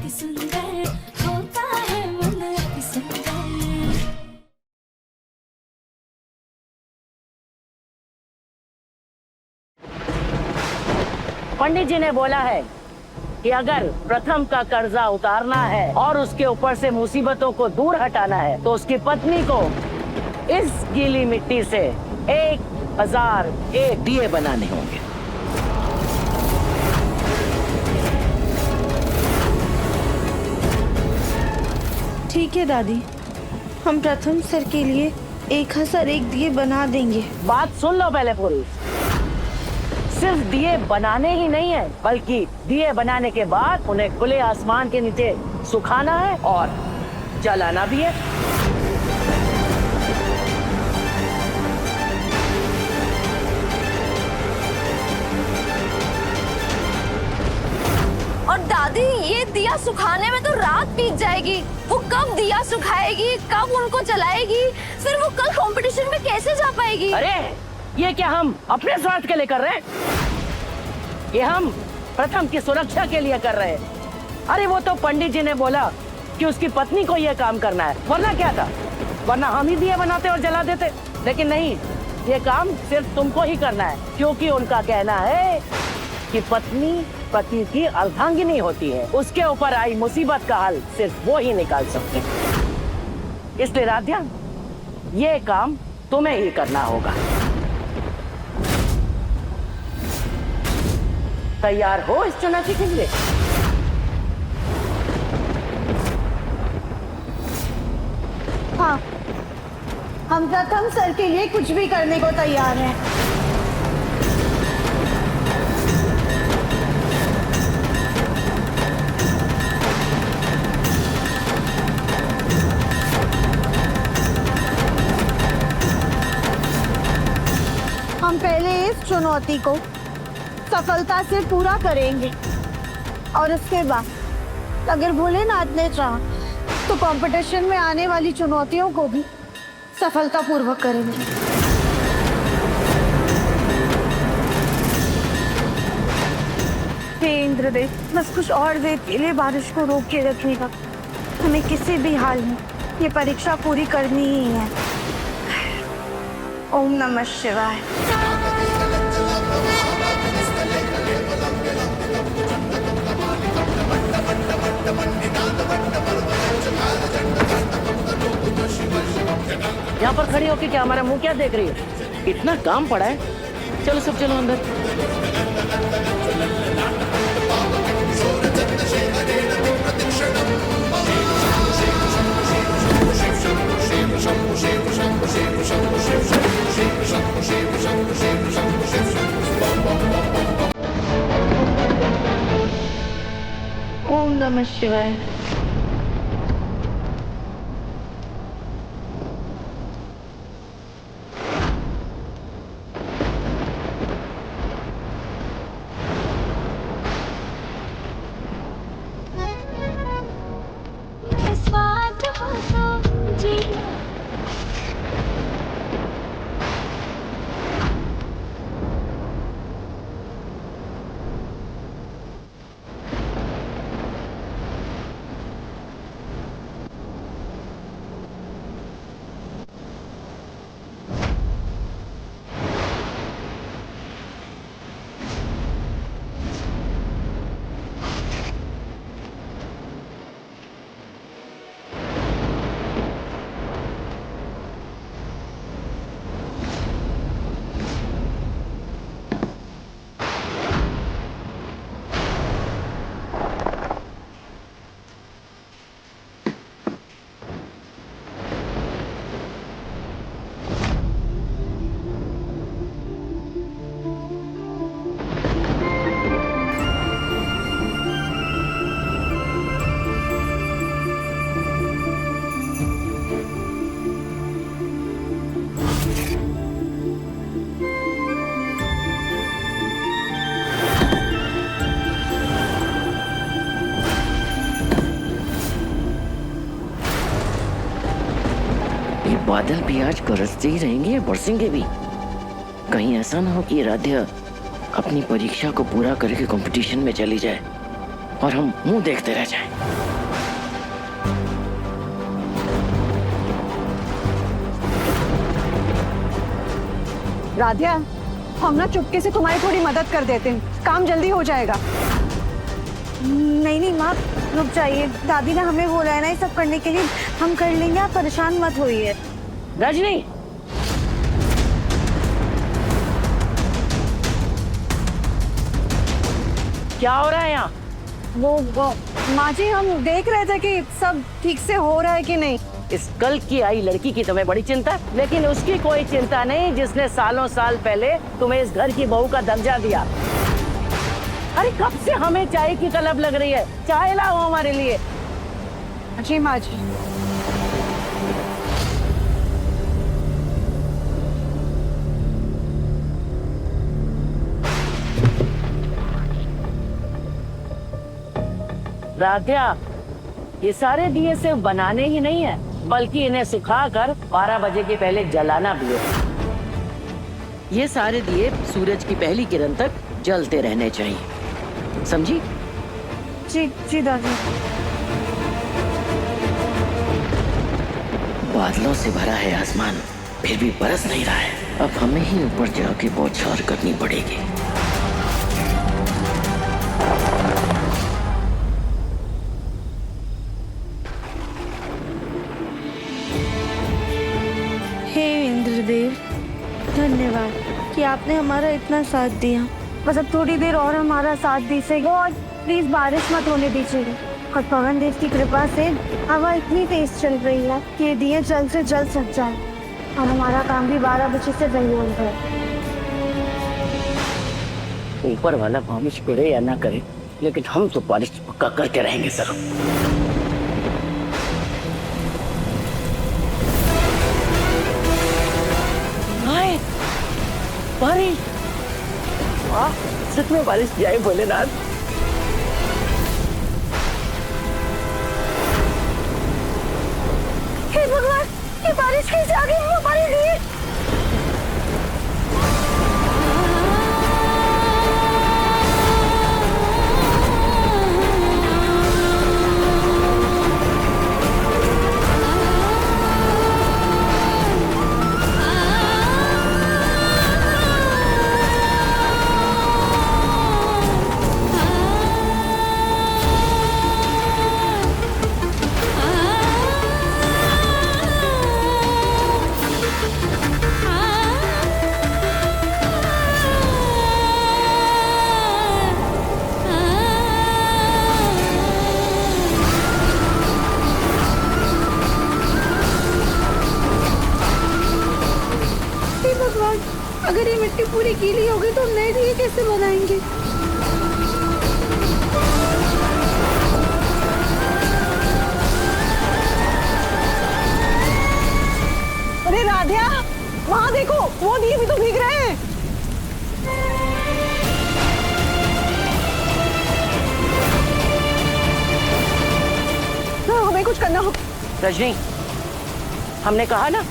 अति सुंदर होता है मन अति सुंदर। पंडित जी ने बोला है कि अगर प्रथम का कर्जा उतारना है और उसके ऊपर से मुसीबतों को दूर हटाना है तो उसकी पत्नी को इस गीली मिट्टी से 1001 दिए बनाने होंगे। ठीक है दादी, हम प्रथम सर के लिए 1001 दिए बना देंगे। बात सुन लो पहले पूरी। सिर्फ दिए बनाने ही नहीं है, बल्कि दिए बनाने के बाद उन्हें खुले आसमान के नीचे सुखाना है और जलाना भी है। और दादी, ये दिया सुखाने में तो रात बीत जाएगी। वो कब दिया सुखाएगी, कब उनको जलाएगी, फिर वो कल कंपटीशन में कैसे जा पाएगी? अरे ये क्या हम अपने स्वार्थ के लिए कर रहे हैं? ये हम प्रथम की सुरक्षा के लिए कर रहे हैं। अरे वो तो पंडित जी ने बोला कि उसकी पत्नी को ये काम करना है, वरना क्या था? वरना हम ही दिए बनाते और जला देते। लेकिन नहीं, ये काम सिर्फ तुमको ही करना है, क्योंकि उनका कहना है कि पत्नी पति की अर्धांगिनी होती है। उसके ऊपर आई मुसीबत का हल सिर्फ वो ही निकाल सकते हैं। इसलिए राध्या, ये काम तुम्हें ही करना होगा। तैयार हो इस चुनौती के लिए? हाँ, हम प्रथम सर के लिए कुछ भी करने को तैयार हैं। हम पहले इस चुनौती को सफलता से पूरा करेंगे और उसके बाद अगर भोलेनाथ ने चाहा तो कंपटीशन में आने वाली चुनौतियों को भी सफलतापूर्वक करेंगे। हे इंद्रदेव, बस कुछ और देर के लिए बारिश को रोक के रखिएगा। हमें किसी भी हाल में ये परीक्षा पूरी करनी ही है। ओम नमः शिवाय। यहाँ पर खड़ी होके क्या हमारा मुंह क्या देख रही है? इतना काम पड़ा है। चलो सब चलो अंदर। ओम नमः शिवाय। स्वाद हो तो जी बादल भी आज गरजते ही रहेंगे, बरसेंगे भी। कहीं ऐसा ना हो कि राध्या अपनी परीक्षा को पूरा करके कंपटीशन में चली जाए और हम मुंह देखते रह जाएं। राधिया, हम ना चुपके से तुम्हारी थोड़ी मदद कर देते हैं, काम जल्दी हो जाएगा। नहीं नहीं माँ, रुक जाइए। दादी ने हमें बोला है ना ये सब करने के लिए, हम कर लेंगे, आप परेशान मत होइए। रजनी, क्या हो रहा है यहाँ? वो माँ जी, हम देख रहे थे कि सब ठीक से हो रहा है कि नहीं। इस कल की आई लड़की की तुम्हें बड़ी चिंता, लेकिन उसकी कोई चिंता नहीं जिसने सालों साल पहले तुम्हें इस घर की बहू का दर्जा दिया। अरे कब से हमें चाय की तलब लग रही है, चाय लाओ हमारे लिए। जी माँ जी। राधिया, ये सारे दिए सिर्फ बनाने ही नहीं है, बल्कि इन्हें सुखाकर 12 बजे के पहले जलाना भी है। ये सारे दिए सूरज की पहली किरण तक जलते रहने चाहिए, समझी? जी जी दादी। बादलों से भरा है आसमान, फिर भी बरस नहीं रहा है। अब हमें ही ऊपर जाके बौछार करनी पड़ेगी। हे इंद्रदेव, धन्यवाद कि आपने हमारा इतना साथ दिया। बस अब थोड़ी देर और हमारा साथ दीजिएगा और प्लीज बारिश मत होने दीजिएगा। और पवन देव की कृपा से हवा इतनी तेज चल रही है कि ये दिए जल्द से जल्द सज जाए और हमारा काम भी 12 बजे से सही हो जाए। ऊपर वाला बारिश करे या ना करे, लेकिन हम तो बारिश पक्का करके रहेंगे सर। बारिश, वाह, सच में बारिश जाए भोलेनाथ। हे भगवान, ये बारिश कैसे आ गई हमारे लिए? अगर ये मिट्टी पूरी गीली हो गई तो नए दिए कैसे बनाएंगे? अरे राधिया, वहाँ देखो, वो दिए भी तो भीग रहे हैं। हमें कुछ करना हो। रजनी, हमने कहा ना,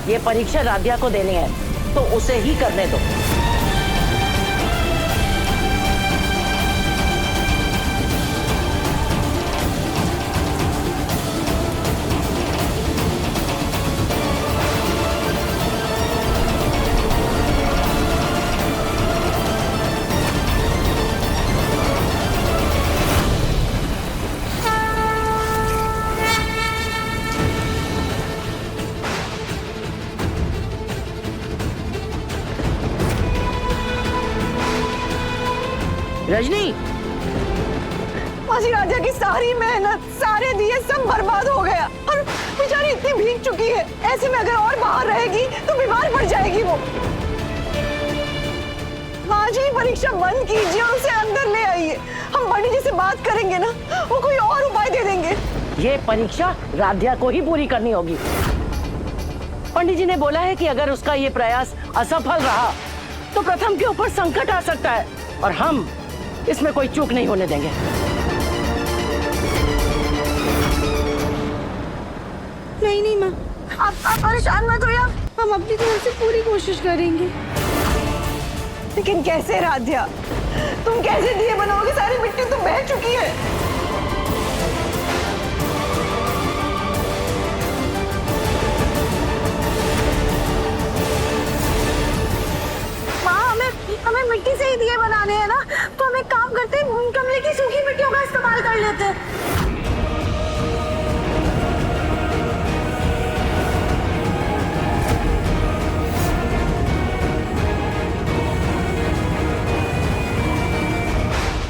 ये परीक्षा राधिया को देनी है, तो उसे ही करने दो। रजनी, मासी, राधिया की सारी मेहनत, सारे दिए सब बर्बाद हो गया और बेचारी इतनी भीग चुकी है। ऐसे में अगर और बाहर रहेगी तो बीमार पड़ जाएगी वो। माँ जी, परीक्षा बंद कीजिए और उसे अंदर ले आइए। हम पंडित जी से बात करेंगे ना, वो कोई और उपाय दे देंगे। ये परीक्षा राधिया को ही पूरी करनी होगी। पंडित जी ने बोला है कि अगर उसका ये प्रयास असफल रहा तो प्रथम के ऊपर संकट आ सकता है, और हम इसमें कोई चूक नहीं होने देंगे। नहीं नहीं माँ, आप परेशान मत होइए, हम अपनी तरफ से पूरी कोशिश करेंगे। लेकिन कैसे राधिया? तुम कैसे दिए बनाओगे? सारी मिट्टी तो बह चुकी है। माँ, हमें मिट्टी से ही दिए बनाने हैं ना, तो हम एक काम करते हैं, गमले की सूखी मिट्टियों का इस्तेमाल कर लेते हैं।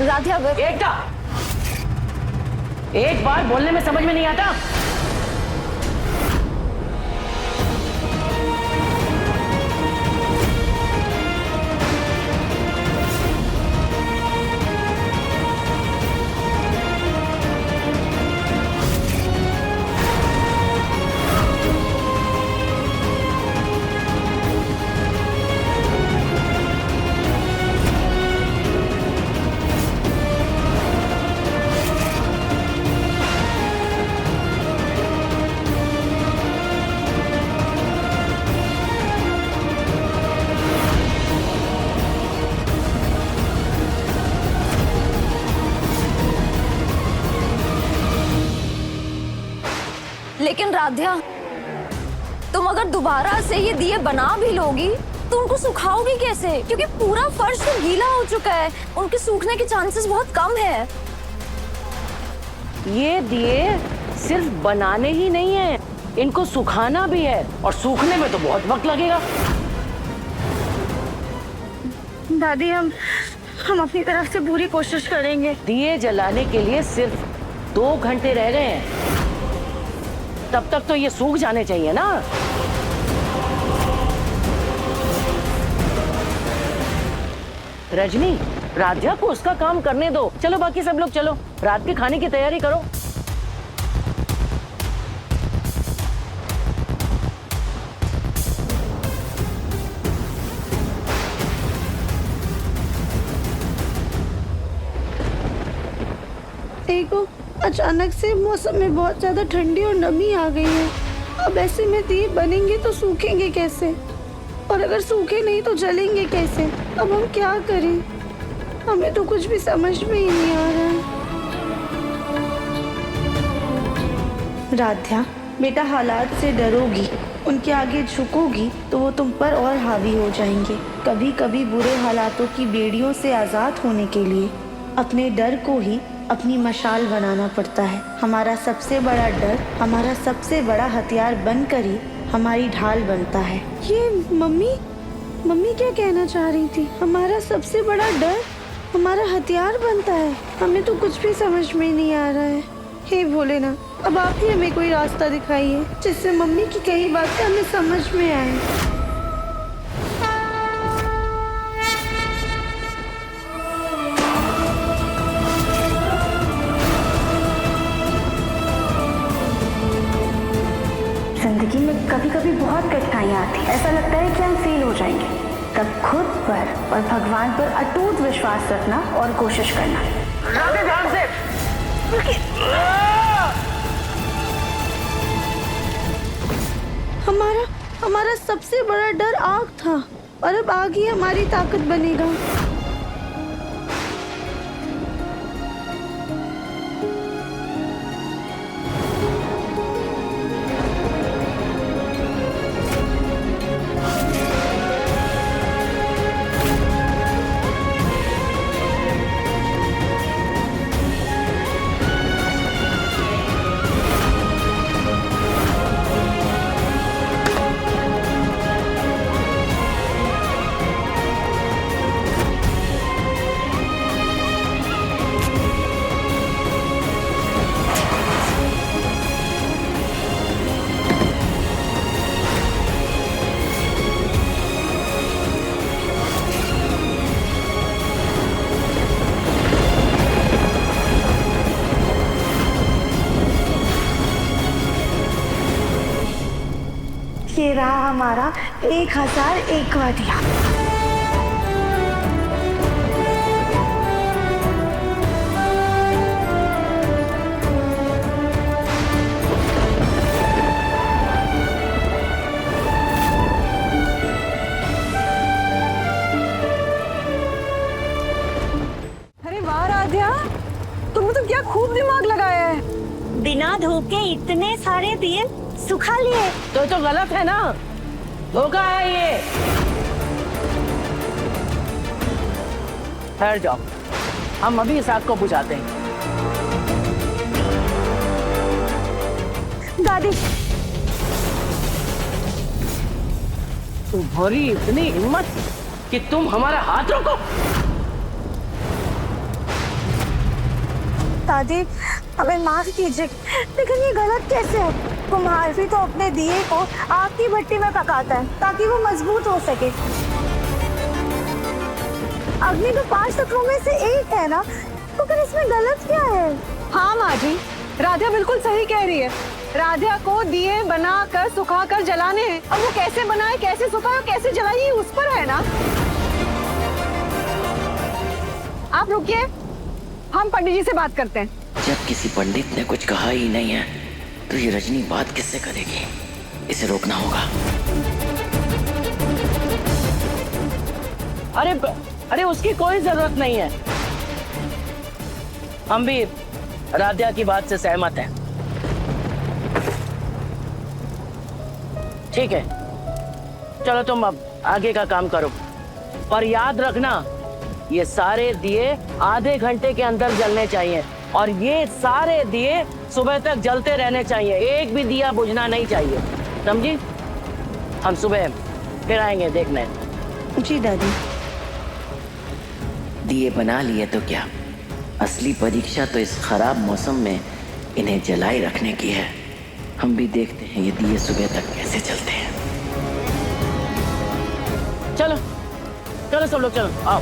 राधिया अगर एकता, एक बार बोलने में समझ में नहीं आता? लेकिन राधिया, तुम अगर दोबारा से ये दिए बना भी लोगी तो उनको सुखाओगी कैसे? क्योंकि पूरा फर्श तो गीला हो चुका है, उनके सूखने के चांसेस बहुत कम है। ये दिए सिर्फ बनाने ही नहीं है, इनको सुखाना भी है, और सूखने में तो बहुत वक्त लगेगा। दादी, हम अपनी तरफ से पूरी कोशिश करेंगे। दिए जलाने के लिए सिर्फ 2 घंटे रह गए हैं, तब तक तो ये सूख जाने चाहिए ना। रजनी, राधिया को उसका काम करने दो। चलो बाकी सब लोग चलो, रात के खाने की तैयारी करो। देखो, अचानक से मौसम में बहुत ज्यादा ठंडी और नमी आ गई है। अब ऐसे में दिए बनेंगे तो सूखेंगे कैसे? और अगर सूखे नहीं तो जलेंगे कैसे? अब हम क्या करें? हमें तो कुछ भी समझ में ही नहीं आ रहा है। राध्या बेटा, हालात से डरोगी, उनके आगे झुकोगी तो वो तुम पर और हावी हो जाएंगे। कभी कभी बुरे हालातों की बेड़ियों से आज़ाद होने के लिए अपने डर को ही अपनी मशाल बनाना पड़ता है। हमारा सबसे बड़ा डर हमारा सबसे बड़ा हथियार बनकर ही हमारी ढाल बनता है। ये मम्मी क्या कहना चाह रही थी? हमारा सबसे बड़ा डर हमारा हथियार बनता है? हमें तो कुछ भी समझ में नहीं आ रहा है। हे भोलेनाथ, अब आप ही हमें कोई रास्ता दिखाइए जिससे मम्मी की कही बातें हमें समझ में आए। जिंदगी में कभी कभी बहुत कठिनाइयाँ आती हैं। ऐसा लगता है कि हम फेल हो जाएंगे। तब खुद पर और भगवान पर अटूट विश्वास रखना और कोशिश करना। ध्यान से। हमारा सबसे बड़ा डर आग था, और अब आग ही हमारी ताकत बनेगा। ये रहा हमारा 1001वां दिया। बिना धोके इतने सारे दिए सुखा लिए। तो गलत है ना, धोखा है ये। ठहर जाओ, हम अभी इस आग को बुझाते हैं। दादी, तुम्हारी इतनी हिम्मत कि तुम हमारा हाथ रोको। दादी हमें माफ कीजिए, लेकिन ये गलत कैसे है? कुम्हार भी तो अपने दिए को आग की भट्टी में पकाता है ताकि वो मजबूत हो सके। अग्नि तो 5 तत्वों में से एक है ना, तो फिर इसमें गलत क्या है? हाँ माँ जी, राधा बिल्कुल सही कह रही है। राधा को दिए बनाकर सुखाकर जलाने हैं। अब वो कैसे बनाए, कैसे सुखाए और कैसे जलाए, ये उस पर है ना। आप रुकिए, हम पंडित जी से बात करते हैं। जब किसी पंडित ने कुछ कहा ही नहीं है तो ये रजनी बात किससे करेगी? इसे रोकना होगा। अरे उसकी कोई जरूरत नहीं है। हम भी राधा की बात से सहमत हैं। ठीक है, चलो तुम अब आगे का काम करो, पर याद रखना ये सारे दिए आधे घंटे के अंदर जलने चाहिए और ये सारे दिए सुबह तक जलते रहने चाहिए। एक भी दिया बुझना नहीं चाहिए, समझी? हम सुबह फिर आएंगे देखने। जी दादी। दिए बना लिए तो क्या, असली परीक्षा तो इस खराब मौसम में इन्हें जलाए रखने की है। हम भी देखते हैं ये दिए सुबह तक कैसे चलते हैं। चलो चलो सब लोग चलो, आओ।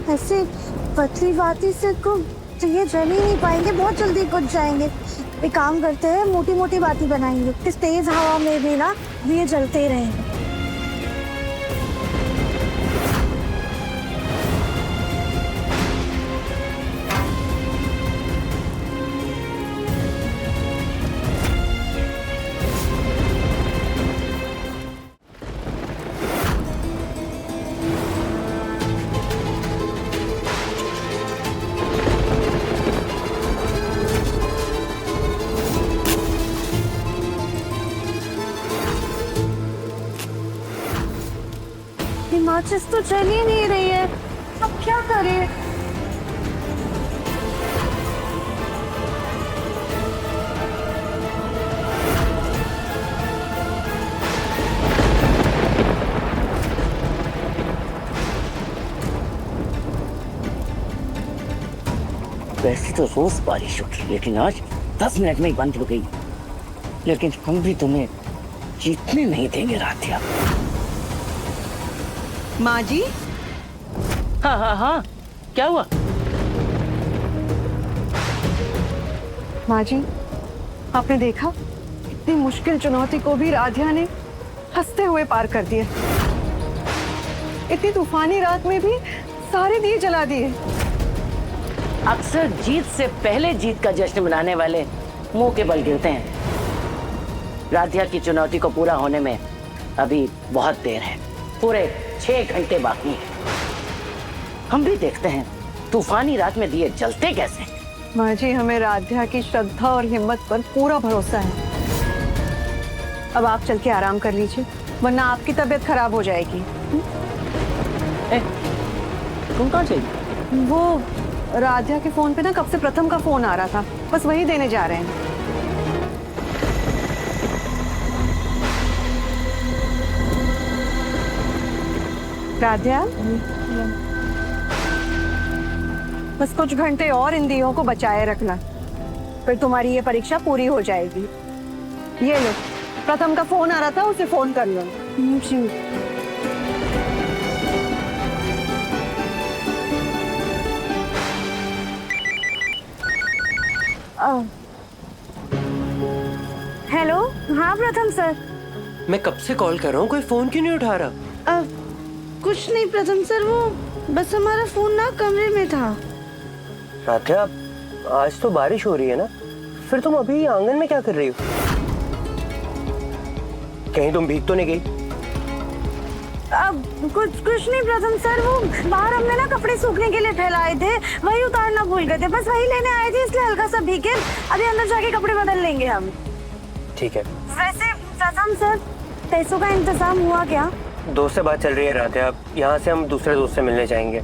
ऐसे पतली बाती से तो ये जल ही नहीं पाएंगे, बहुत जल्दी बुझ जाएंगे। एक काम करते हैं, मोटी मोटी बाती बनाएंगे, इस तेज हवा में भी ना ये जलते रहेंगे। माचिस तो चल ही नहीं रही है, अब क्या करें? वैसे तो रोज बारिश होती है, लेकिन आज 10 मिनट में ही बंद हो गई। लेकिन हम भी तुम्हें जीतने नहीं देंगे राधिया। माँ जी। हाँ हाँ हाँ, क्या हुआ? माँ जी, आपने देखा, इतनी मुश्किल चुनौती को भी राधिया ने हंसते हुए पार कर दिया। इतनी तूफानी रात में भी सारे दिए जला दिए। अक्सर जीत से पहले जीत का जश्न मनाने वाले मुंह के बल गिरते हैं। राधिया की चुनौती को पूरा होने में अभी बहुत देर है, पूरे 6 घंटे बाकी हैं। हम भी देखते हैं तूफानी रात में दिए जलते कैसे। माँ जी, हमें राधिया की श्रद्धा और हिम्मत पर पूरा भरोसा है। अब आप चल के आराम कर लीजिए, वरना आपकी तबीयत खराब हो जाएगी। तुम कहाँ चली? वो राधिया के फोन पे ना कब से प्रथम का फोन आ रहा था, बस वही देने जा रहे हैं। राधिया, बस कुछ घंटे और इन दियों को बचाए रखना, फिर तुम्हारी ये परीक्षा पूरी हो जाएगी। ये लो, प्रथम का फोन आ रहा था, उसे फोन कर लो। जी। हेलो, हाँ प्रथम सर। मैं कब से कॉल कर रहा हूँ, कोई फोन क्यों नहीं उठा रहा? कुछ नहीं प्रथम सर, वो बस हमारा फोन ना कमरे में था। राधिया, आज तो बारिश हो रही है ना, फिर तुम अभी आंगन में क्या कर रही हो? कहीं तुम भीग तो नहीं गई? कुछ नहीं प्रथम सर, वो बाहर हमने ना कपड़े सूखने के लिए फैलाए थे, वही उतारना भूल गए थे, बस वही लेने आए थे, इसलिए हल्का सा भीगे। अभी अंदर जाके कपड़े बदल लेंगे हम। ठीक है। वैसे प्रथम सर, पैसों का इंतजाम हुआ क्या? दोस्त से बात चल रही है राध्या, अब यहाँ से हम दूसरे दोस्त से मिलने जाएंगे,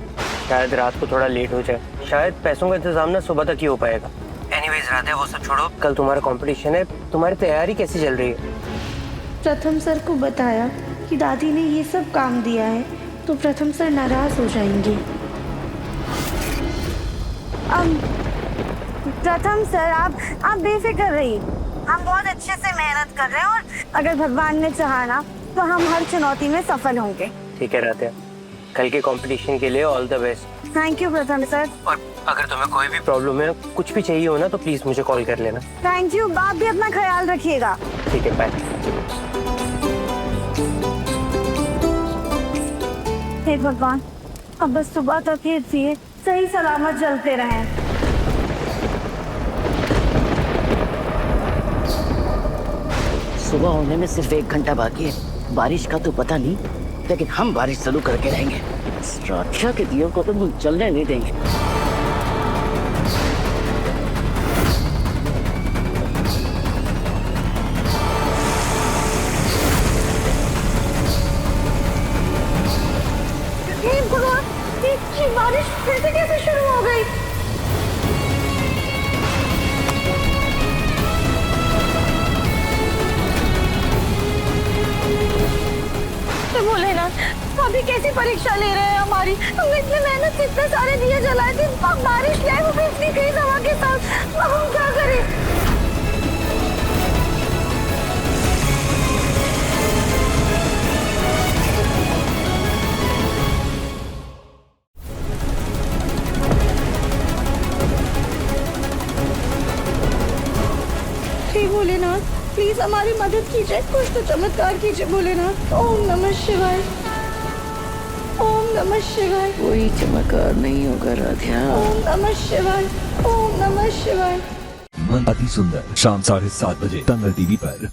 शायद रात को थोड़ा लेट हो जाए, शायद पैसों का इंतजाम ना सुबह तक ही हो पाएगा। एनीवेज राध्या वो सब छोड़ो, कल तुम्हारा कंपटीशन है, तुम्हारी तैयारी कैसी चल रही है? प्रथम सर को बताया कि दादी ने ये सब काम दिया है, तो प्रथम सर नाराज हो जाएंगे। प्रथम सर आप बेफिक्र रहिए, हम बहुत अच्छे से मेहनत कर रहे हैं और अगर भगवान ने चाहा ना तो हम हर चुनौती में सफल होंगे। ठीक है राध्या, कल के कंपटीशन के लिए all the best. Thank you प्रथम सर। और अगर तुम्हें कोई भी प्रॉब्लम है, कुछ भी चाहिए हो ना, तो प्लीज मुझे कॉल कर लेना। थैंक यू, आप भी अपना ख्याल रखिएगा। ठीक है, बाय। हे भगवान, अब बस सुबह तक ही दिए सही सलामत चलते रहें। सुबह होने में सिर्फ 1 घंटा बाकी है, बारिश का तो पता नहीं, लेकिन हम बारिश चालू करके रहेंगे। राक्षा के दियों को तो हम चलने नहीं देंगे। हे भगवान, ये बारिश फिर से कैसे शुरू हो गई? भोलेनाथ, अभी कैसी परीक्षा ले रहे हैं हमारी? हमने इतनी मेहनत से इतने सारे दिए जलाए थे, अब बारिश ले वो भी इतनी तेज हवा के साथ, अब हम क्या करें? हे भोलेनाथ, प्लीज हमारी मदद कीजिए, कुछ तो चमत्कार कीजिए भोलेनाथ। ओम नमः शिवाय, ओम नमः शिवाय। कोई चमत्कार नहीं होगा राध्या। ओम नमः शिवाय, ओम नमः शिवाय। मन अति सुंदर, शाम 7:30 बजे दंगल टीवी पर।